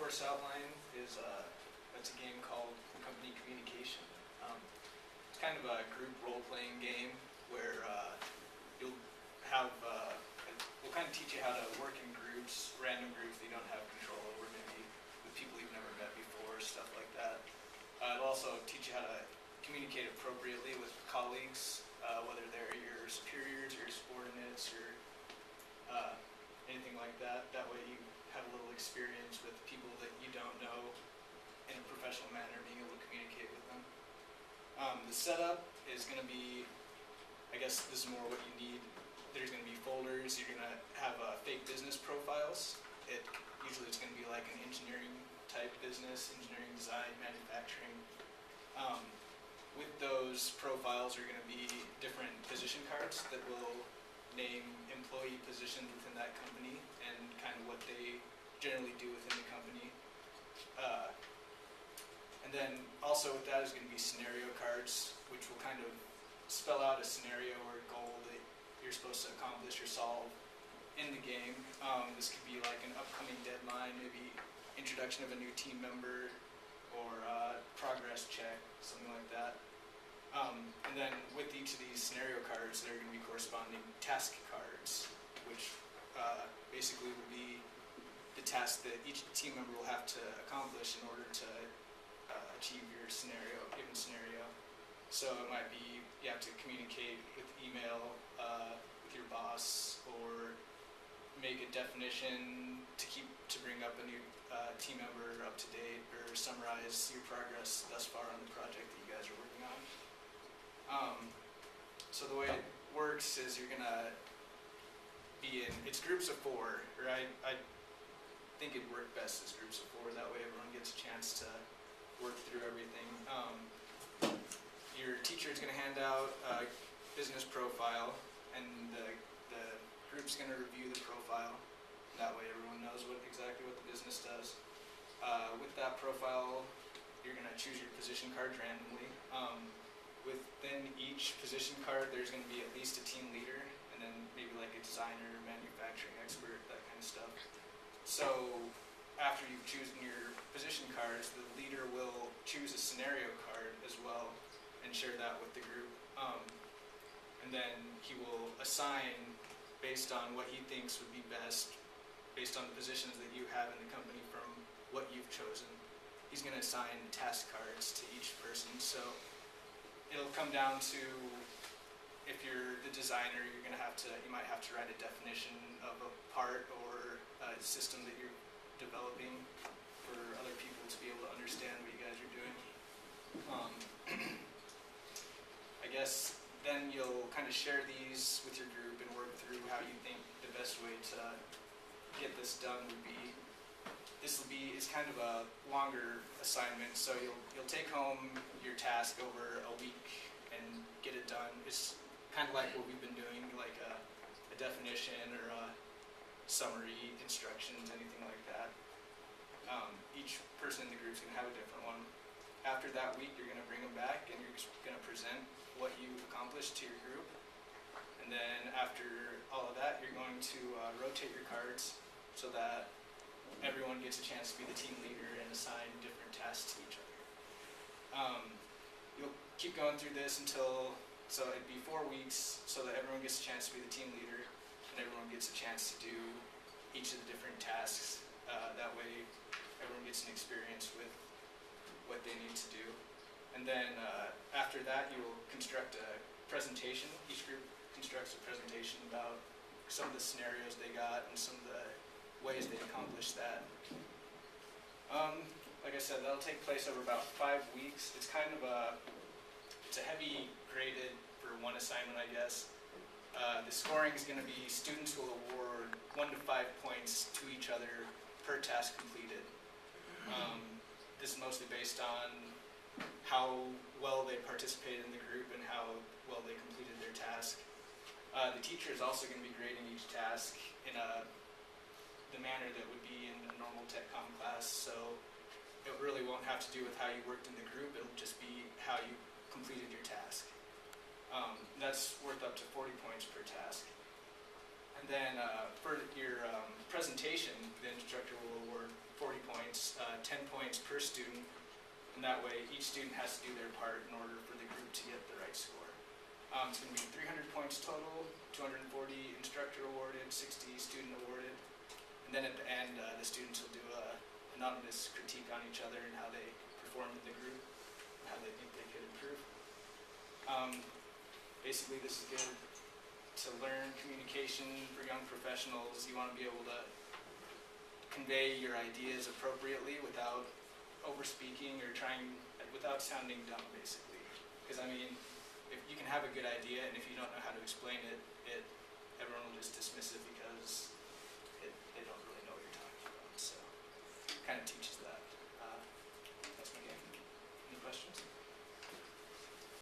course outline is it's a game called Company Communication. It's kind of a group role-playing game where you'll have we'll kind of teach you how to work in groups, random groups that you don't have control over, maybe with people you've never met before, stuff like that. It'll also teach you how to communicate appropriately with colleagues, whether they're your superiors or your subordinates or anything like that. That way you have a little experience with people that you don't know in a professional manner, being able to communicate with them. The setup is going to be, I guess this is more what you need. There's going to be folders. You're going to have fake business profiles. Usually it's going to be like an engineering type business, engineering, design, manufacturing. With those profiles are going to be different position cards that will name employee positions within that company and kind of what they generally do within the company. And then also with that is going to be scenario cards, which will kind of spell out a scenario or a goal that you're supposed to accomplish or solve in the game. This could be like an upcoming deadline, maybe introduction of a new team member, or progress check, something like that. And then with each of these scenario cards, there are going to be corresponding task cards, which basically will be the task that each team member will have to accomplish in order to achieve your given scenario. So it might be you have to communicate with email with your boss, or make a definition to bring up a new team member up to date, or summarize your progress thus far on the project that you guys are working on. So the way it works is you're gonna be it's groups of 4, right? I think it'd work best as groups of 4. That way everyone gets a chance to work through everything. Your teacher is gonna hand out a business profile, and the group's gonna review the profile. That way everyone knows exactly what the business does. With that profile, you're gonna choose your position cards randomly. Within each position card, there's going to be at least a team leader, and then maybe like a designer, manufacturing expert, that kind of stuff. So after you've chosen your position cards, the leader will choose a scenario card as well and share that with the group. And then he will assign, based on what he thinks would be best, based on the positions that you have in the company from what you've chosen, he's going to assign task cards to each person. So it'll come down to, if you're the designer, you might have to write a definition of a part or a system that you're developing for other people to be able to understand what you guys are doing. I guess then you'll kind of share these with your group and work through how you think the best way to get this done would be. It's kind of a longer assignment, so you'll take home your task over a week and get it done. It's kind of like what we've been doing, like a definition or a summary, instructions, anything like that. Each person in the group is going to have a different one. After that week, you're going to bring them back and you're going to present what you've accomplished to your group. And then after all of that, you're going to rotate your cards so that everyone gets a chance to be the team leader and assign different tasks to each other. You'll keep going through this so it'd be 4 weeks, so that everyone gets a chance to be the team leader and everyone gets a chance to do each of the different tasks. That way everyone gets an experience with what they need to do. And then after that, you will construct a presentation. Each group constructs a presentation about some of the scenarios they got and some of the ways they accomplish that. Like I said, that'll take place over about 5 weeks. It's kind of it's a heavy graded for one assignment, I guess. The scoring is going to be students will award 1 to 5 points to each other per task completed. This is mostly based on how well they participated in the group and how well they completed their task. The teacher is also going to be grading each task in the manner that would be in a normal Tech Comm class, so it really won't have to do with how you worked in the group, it'll just be how you completed your task. That's worth up to 40 points per task. And then for your presentation, the instructor will award 40 points 10 points per student, and that way each student has to do their part in order for the group to get the right score. It's going to be 300 points total, 240 instructor awarded, 60 student awarded, and then at the end the students will do an anonymous critique on each other and how they performed in the group, and how they think they could improve. Basically this is good to learn communication for young professionals. You want to be able to convey your ideas appropriately without over-speaking or without sounding dumb, basically. Because I mean, if you can have a good idea, and if you don't know how to explain it, everyone will just dismiss it because they don't really know what you're talking about. So it kind of teaches that. That's my game. Any questions?